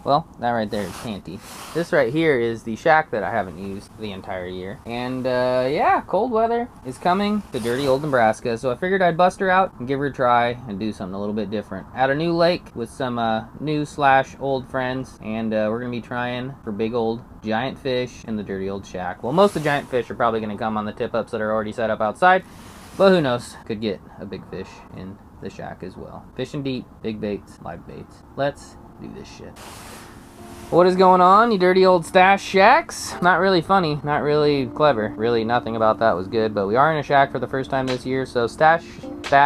Well, that right there is Tanty. This right here is the shack that I haven't used the entire year. And yeah, cold weather is coming to dirty old Nebraska, so I figured I'd bust her out and give her a try and do something a little bit different. At a new lake with some new/old friends, and we're gonna be trying for big old giant fish in the dirty old shack. Well, most of the giant fish are probably gonna come on the tip-ups that are already set up outside, but who knows? Could get a big fish in the shack as well. Fishing deep, big baits, live baits. Let's do this shit. What is going on, you dirty old stash shacks? Not really funny, not really clever. Really nothing about that was good, but we are in a shack for the first time this year, so stash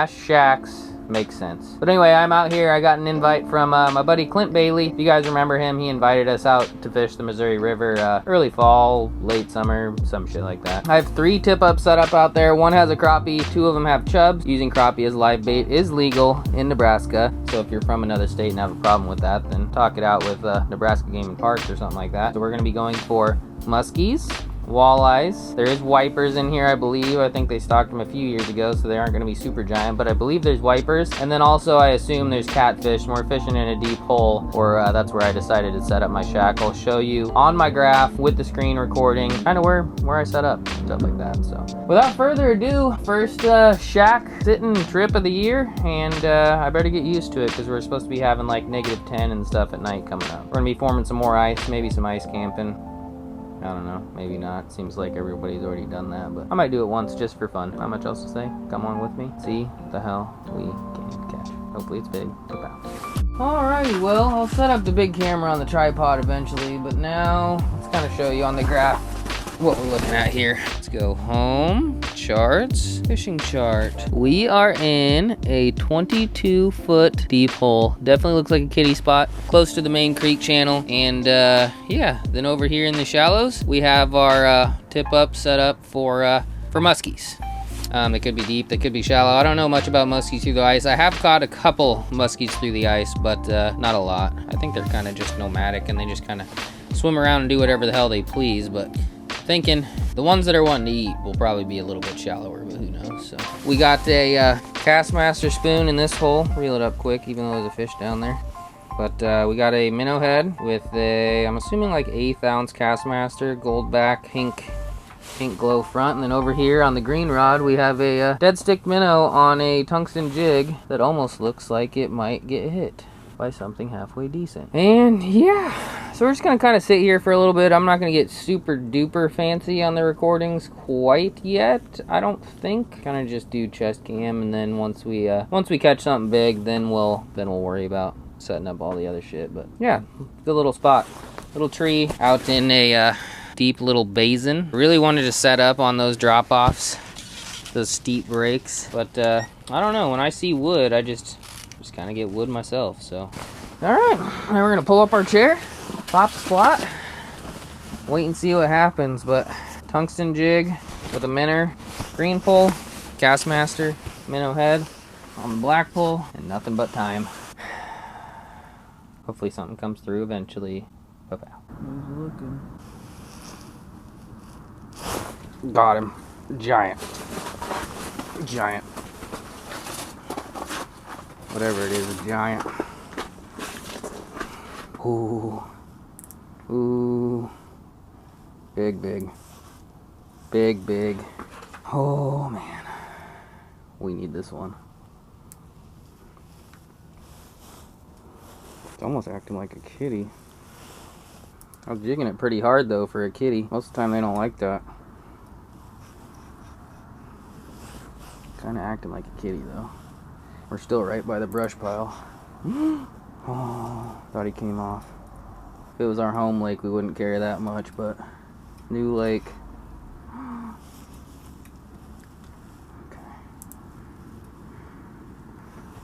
shacks makes sense. But anyway, I'm out here. I got an invite from my buddy Clint Bailey. If you guys remember him, he invited us out to fish the Missouri River early fall, late summer, some shit like that. I have 3 tip-ups set up out there. One has a crappie, 2 of them have chubs. Using crappie as live bait is legal in Nebraska, so if you're from another state and have a problem with that, then talk it out with Nebraska Game and Parks or something like that. So we're gonna be going for muskies, walleyes. There is wipers in here, I believe. I think they stocked them a few years ago, so they aren't going to be super giant, but I believe there's wipers. And then also I assume there's catfish, and we're fishing in a deep hole, or that's where I decided to set up my shack. I'll show you on my graph with the screen recording kind of where I set up, stuff like that. So without further ado, first shack sitting trip of the year, and I better get used to it because we're supposed to be having like -10 and stuff at night coming up. We're going to be forming some more ice, maybe some ice camping. I don't know, maybe not. Seems like everybody's already done that, but I might do it once just for fun. Not much else to say. Come on with me. See what the hell we can catch. Hopefully it's big. Alrighty, well, I'll set up the big camera on the tripod eventually, but now let's kind of show you on the graph what we're looking at here. Let's go home, charts, fishing chart. We are in a 22-foot deep hole. Definitely looks like a kiddie spot, close to the main creek channel. And yeah, then over here in the shallows, we have our tip up set up for muskies. They could be deep, they could be shallow. I don't know much about muskies through the ice. I have caught a couple muskies through the ice, but not a lot. I think they're kind of just nomadic and they just kind of swim around and do whatever the hell they please, but thinking the ones that are wanting to eat will probably be a little bit shallower, but who knows. So we got a Castmaster spoon in this hole. Reel it up quick, even though there's a fish down there. But we got a minnow head with a, I'm assuming like 1/8 ounce Castmaster, gold back, pink glow front. And then over here on the green rod, we have a dead stick minnow on a tungsten jig that almost looks like it might get hit by something halfway decent. And yeah, so we're just gonna kind of sit here for a little bit. I'm not gonna get super duper fancy on the recordings quite yet, I don't think. Kind of just do chest cam, and then once we catch something big, then we'll worry about setting up all the other shit. But yeah, good little spot, little tree out in a deep little basin. Really wanted to set up on those drop-offs, those steep breaks, but I don't know, when I see wood, I just kind of get wood myself. So all right, now we're gonna pull up our chair, pop the squat, wait and see what happens. But tungsten jig with a minnow, green pole, Castmaster minnow head on the black pole, and nothing but time. Hopefully something comes through eventually. Who's looking? Got him. Giant. Whatever it is, a giant. Ooh. Big. Oh man, we need this one. It's almost acting like a kitty. I was jigging it pretty hard though for a kitty. Most of the time they don't like that. Kind of acting like a kitty though. We're still right by the brush pile. Oh, thought he came off. If it was our home lake, we wouldn't carry that much, but new lake. Okay.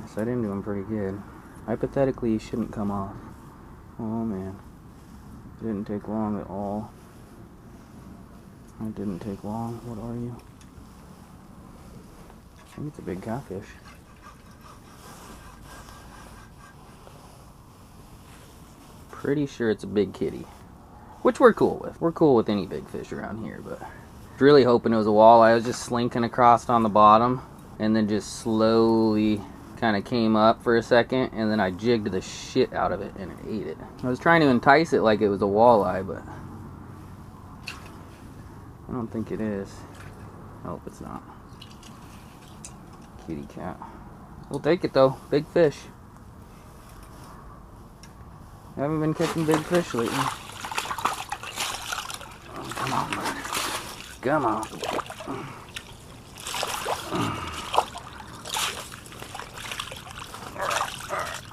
I set into him pretty good. Hypothetically, he shouldn't come off. Oh man. It didn't take long at all. It didn't take long. What are you? I think it's a big catfish. Pretty sure it's a big kitty, which we're cool with. We're cool with any big fish around here, but really hoping it was a walleye. I was just slinking across on the bottom and then just slowly kind of came up for a second, and then I jigged the shit out of it and it ate it. I was trying to entice it like it was a walleye, but I don't think it is. I hope it's not. Kitty cat. We'll take it though. Big fish. I haven't been catching big fish lately. Oh, come on, bud. Come on.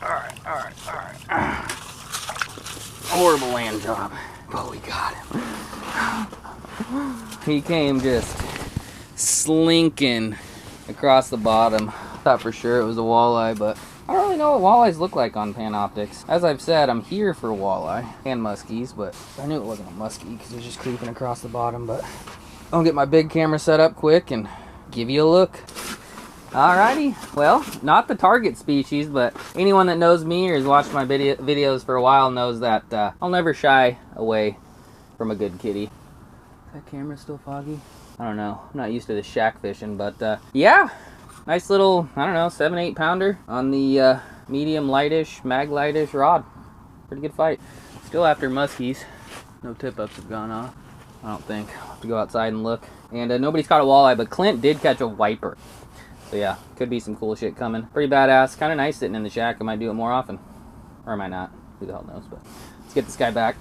Alright. Horrible land job. But we got him. He came just slinking across the bottom. Thought for sure it was a walleye, but I don't really know what walleyes look like on Panoptics. As I've said, I'm here for walleye and muskies, but I knew it wasn't a muskie because he was just creeping across the bottom. But I'll get my big camera set up quick and give you a look. Alrighty, well, not the target species, but anyone that knows me or has watched my videos for a while knows that I'll never shy away from a good kitty. Is that camera still foggy? I don't know. I'm not used to the shack fishing, but yeah. Nice little, I don't know, 7-8 pounder on the medium lightish, mag lightish rod. Pretty good fight. Still after muskies. No tip ups have gone off, I don't think. I'll have to go outside and look. And nobody's caught a walleye, but Clint did catch a wiper. So yeah, could be some cool shit coming. Pretty badass. Kind of nice sitting in the shack. I might do it more often. Or I might not. Who the hell knows, but let's get this guy back.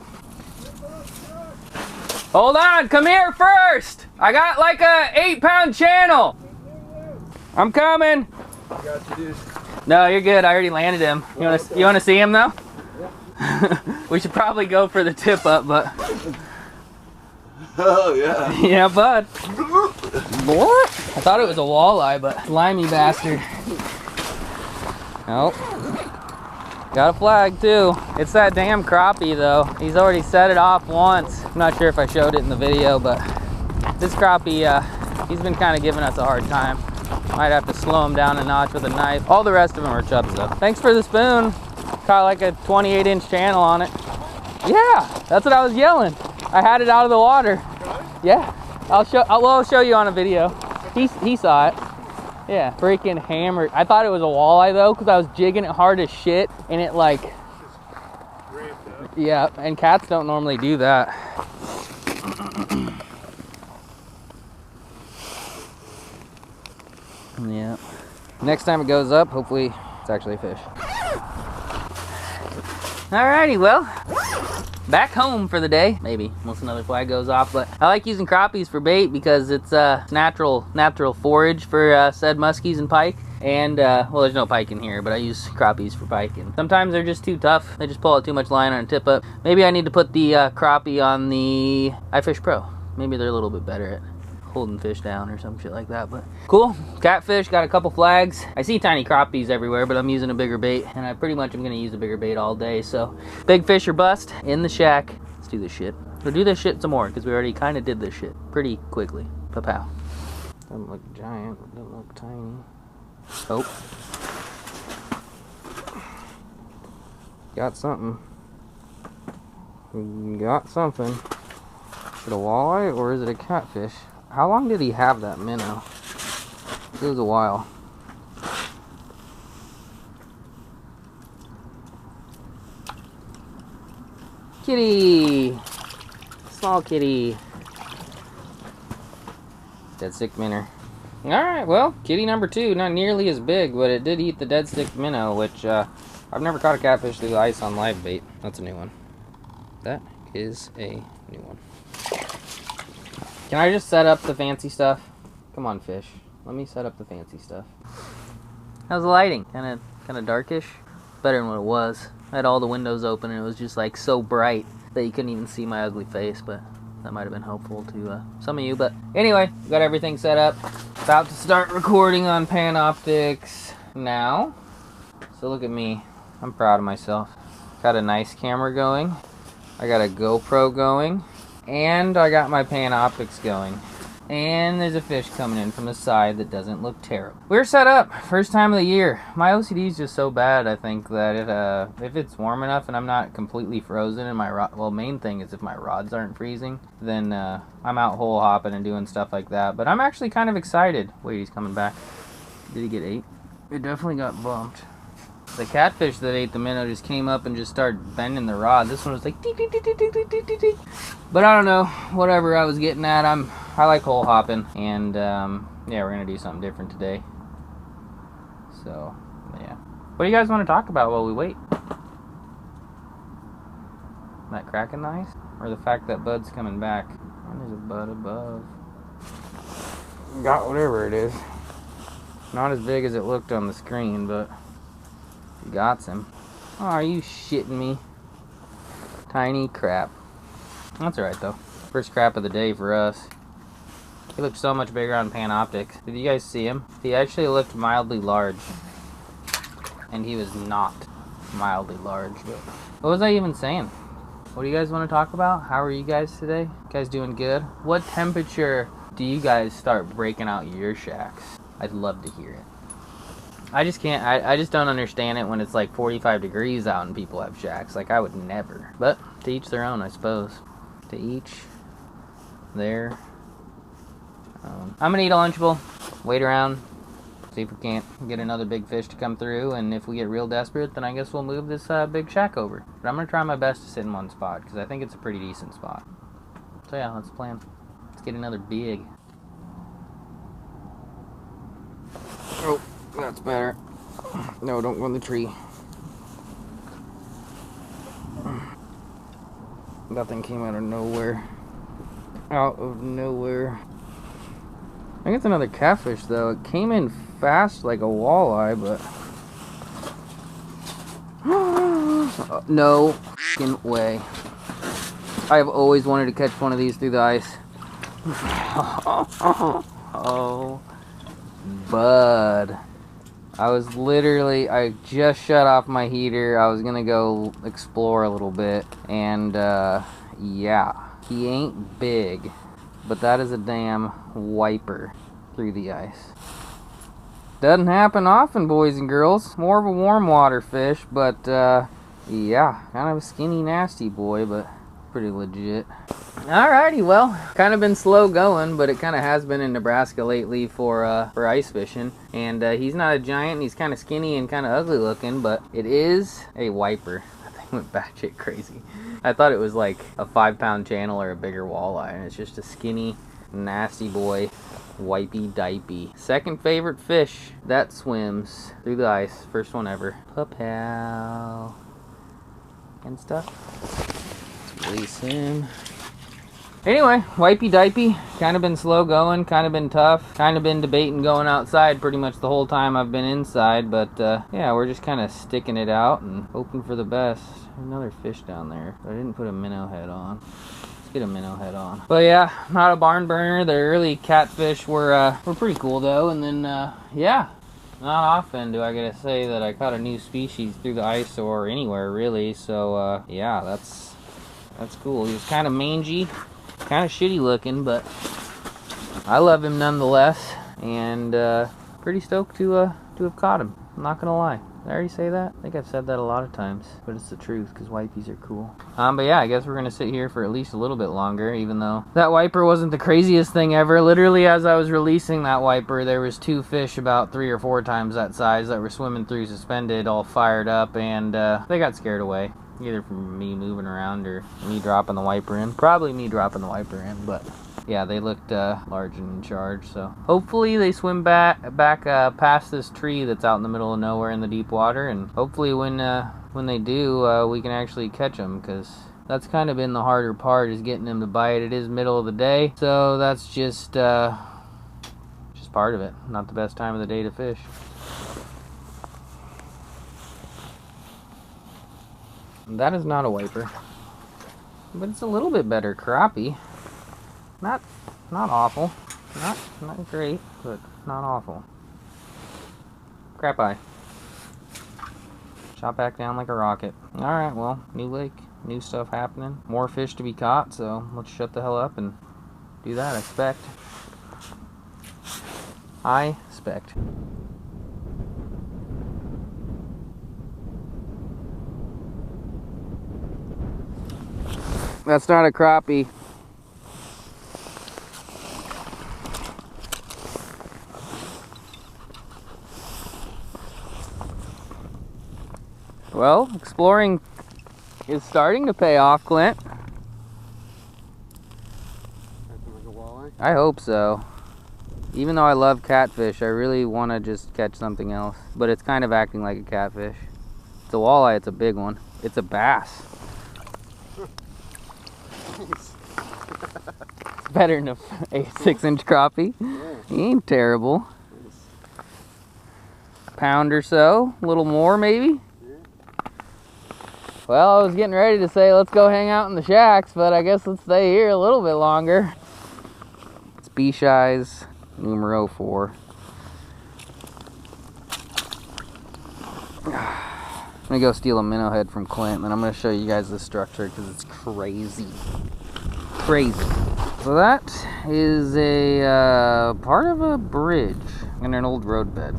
Hold on, come here first! I got like a 8-pound channel! I'm coming. I got you, dude. No, you're good. I already landed him. You want to see him though? Yeah. We should probably go for the tip up, but. Oh yeah. Yeah, bud. What? I thought it was a walleye, but slimy bastard. Nope. Got a flag too. It's that damn crappie though. He's already set it off once. I'm not sure if I showed it in the video, but this crappie, he's been kind of giving us a hard time. Might have to slow him down a notch with a knife. All the rest of them are chubs though. Thanks for the spoon. Caught like a 28-inch channel on it. Yeah, that's what I was yelling. I had it out of the water. Yeah, I'll show you on a video. He saw it. Yeah, freaking hammered. I thought it was a walleye though, because I was jigging it hard as shit, and it like, yeah, and cats don't normally do that. Yeah. Next time it goes up, hopefully it's actually a fish. Alrighty, well, back home for the day. Maybe, once another flag goes off, but I like using crappies for bait because it's natural forage for said muskies and pike. And, well, there's no pike in here, but I use crappies for pike. And sometimes they're just too tough. They just pull out too much line on a tip up. Maybe I need to put the crappie on the iFish Pro. Maybe they're a little bit better at holding fish down or some shit like that, but cool. Catfish, got a couple flags. I see tiny crappies everywhere, but I'm using a bigger bait, and I pretty much am gonna use a bigger bait all day. So big fish or bust in the shack. Let's do this shit. We'll do this shit some more because we already kind of did this shit pretty quickly. Pa-pow. Doesn't look giant, doesn't look tiny. Oh, got something. Got something. Is it a walleye or is it a catfish? How long did he have that minnow? It was a while. Kitty! Small kitty. Dead stick minnow. Alright, well, kitty number 2. Not nearly as big, but it did eat the dead stick minnow, which I've never caught a catfish through the ice on live bait. That's a new one. That is a new one. Can I just set up the fancy stuff? Come on, fish. Let me set up the fancy stuff. How's the lighting? Kind of darkish? Better than what it was. I had all the windows open and it was just like so bright that you couldn't even see my ugly face, but that might have been helpful to some of you. But anyway, got everything set up. About to start recording on Panoptics now. So look at me. I'm proud of myself. Got a nice camera going. I got a GoPro going. And I got my Panoptics going. And there's a fish coming in from the side that doesn't look terrible. We're set up. First time of the year. My OCD is just so bad, I think, that if it's warm enough and I'm not completely frozen in my rod, well, main thing is if my rods aren't freezing, then I'm out hole hopping and doing stuff like that. But I'm actually kind of excited. Wait, he's coming back. Did he get 8? It definitely got bumped. The catfish that ate the minnow just came up and just started bending the rod. This one was like dee, dee, dee, dee, dee, dee, dee, dee. But I don't know, whatever I was getting at, I like hole hopping, and yeah, we're gonna do something different today. So yeah, what do you guys want to talk about while we wait? That cracking nice, or the fact that Bud's coming back? And there's a bud above. Got whatever it is. Not as big as it looked on the screen, but got some. Oh, are you shitting me? Tiny crap. That's alright though. First crap of the day for us. He looked so much bigger on Panoptics. Did you guys see him? He actually looked mildly large. And he was not mildly large. But what was I even saying? What do you guys want to talk about? How are you guys today? You guys doing good? What temperature do you guys start breaking out your shacks? I'd love to hear it. I just can't, I just don't understand it when it's like 45 degrees out and people have shacks. Like, I would never. But to each their own, I suppose. To each their own. I'm gonna eat a Lunchable, wait around, see if we can't get another big fish to come through, and if we get real desperate, then I guess we'll move this big shack over. But I'm gonna try my best to sit in one spot, because I think it's a pretty decent spot. So yeah, let's plan. Let's get another big. Oh. That's better. No, don't go in the tree. That thing came out of nowhere. Out of nowhere. I think it's another catfish though. It came in fast like a walleye, but... no f***ing way. I have always wanted to catch one of these through the ice. Oh, bud. I just shut off my heater. I was gonna go explore a little bit, and yeah, he ain't big, but that is a damn wiper through the ice. Doesn't happen often, boys and girls. More of a warm water fish, but yeah, kind of a skinny, nasty boy, but pretty legit. Alrighty, well, kind of been slow going, but it kind of has been in Nebraska lately for ice fishing. And he's not a giant, he's kind of skinny and kind of ugly looking, but it is a wiper. That thing went batshit crazy. I thought it was like a 5-pound channel or a bigger walleye, and it's just a skinny, nasty boy, wipey dipey. Second favorite fish that swims through the ice. First one ever. Pal and stuff. Let's release him. Anyway, wipey dipey, kind of been slow going, kind of been tough, kind of been debating going outside pretty much the whole time I've been inside, but yeah, we're just kind of sticking it out and hoping for the best. Another fish down there, but I didn't put a minnow head on. Let's get a minnow head on. But yeah, not a barn burner. The early catfish were pretty cool though, and then yeah, not often do I get to say that I caught a new species through the ice or anywhere really, so yeah, that's cool. He was kind of mangy. Kind of shitty looking, but I love him nonetheless, and pretty stoked to have caught him. I'm not gonna lie. Did I already say that? I think I've said that a lot of times, but it's the truth because wipies are cool. But yeah, I guess we're gonna sit here for at least a little bit longer, even though that wiper wasn't the craziest thing ever. Literally, as I was releasing that wiper, there was 2 fish about 3 or 4 times that size that were swimming through suspended, all fired up, and they got scared away. Either from me moving around or me dropping the wiper in. Probably me dropping the wiper in, but yeah, they looked large and in charge. So hopefully they swim back past this tree that's out in the middle of nowhere in the deep water, and hopefully when they do, we can actually catch them, because that's kind of been the harder part, is getting them to bite. It is middle of the day, so that's just part of it. Not the best time of the day to fish. That is not a wiper, but it's a little bit better crappie. Not awful, not great, but not awful. Crap eye. Shot back down like a rocket. All right, well, new lake, new stuff happening, more fish to be caught. So let's shut the hell up and do that. I expect. That's not a crappie. Well, exploring is starting to pay off, Clint. Like a walleye? I hope so. Even though I love catfish, I really want to just catch something else. But it's kind of acting like a catfish. It's a walleye, it's a big one. It's a bass. It's better than a 6-inch crappie. Yeah. He ain't terrible. Pound or so, a little more maybe. Well, I was getting ready to say let's go hang out in the shacks, but I guess let's stay here a little bit longer. It's B-Shies numero 4. I'm gonna go steal a minnow head from Clint, and then I'm gonna show you guys the structure because it's crazy. Crazy. So that is a part of a bridge and an old roadbed.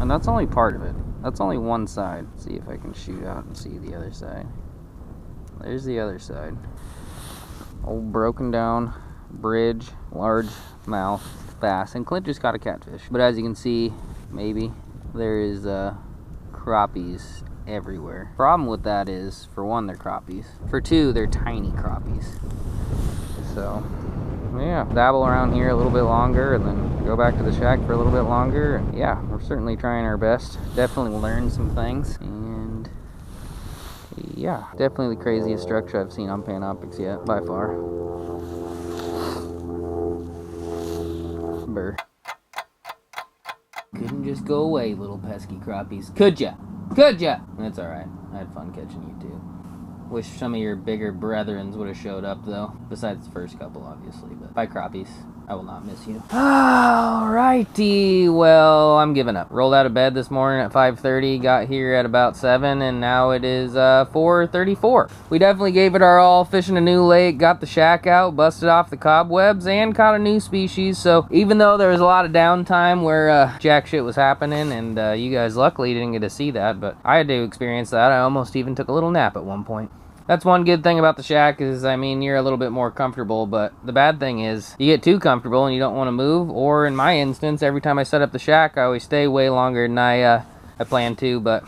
And that's only part of it. That's only one side. Let's see if I can shoot out and see the other side. There's the other side. Old broken down bridge, large mouth bass. And Clint just got a catfish. But as you can see, maybe, there is crappies everywhere. Problem with that is, for one, they're crappies. For two, they're tiny crappies. So, yeah, dabble around here a little bit longer and then go back to the shack for a little bit longer. And yeah, we're certainly trying our best. Definitely learned some things. And yeah, definitely the craziest structure I've seen on Panoptics yet, by far. Burr. Couldn't just go away, little pesky crappies. Could ya? Could ya? That's alright. I had fun catching you too. Wish some of your bigger brethrens would have showed up though. Besides the first couple, obviously. But bye, crappies. I will not miss you. Alrighty. Well, I'm giving up. Rolled out of bed this morning at 5:30. Got here at about 7. And now it is 4:34. We definitely gave it our all. Fishing a new lake. Got the shack out. Busted off the cobwebs. And caught a new species. So even though there was a lot of downtime where jack shit was happening. And you guys luckily didn't get to see that. But I had to experience that. I almost even took a little nap at one point. That's one good thing about the shack is, I mean, you're a little bit more comfortable, but the bad thing is you get too comfortable and you don't want to move, or in my instance, every time I set up the shack, I always stay way longer than I plan to, but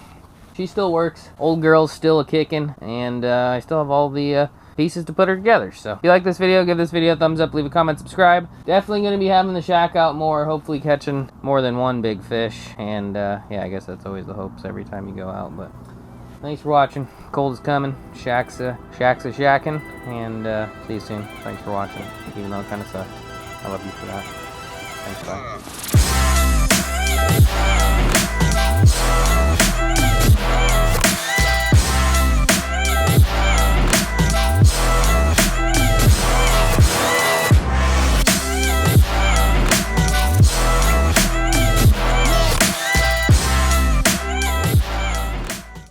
she still works. Old girl's still a-kicking, and I still have all the pieces to put her together. So if you like this video, give this video a thumbs up, leave a comment, subscribe. Definitely going to be having the shack out more, hopefully catching more than one big fish, and yeah, I guess that's always the hopes every time you go out, but thanks for watching. Cold is coming. Shack's shacking. And see you soon. Thanks for watching. Even though it kind of sucks. I love you for that. Thanks, bye.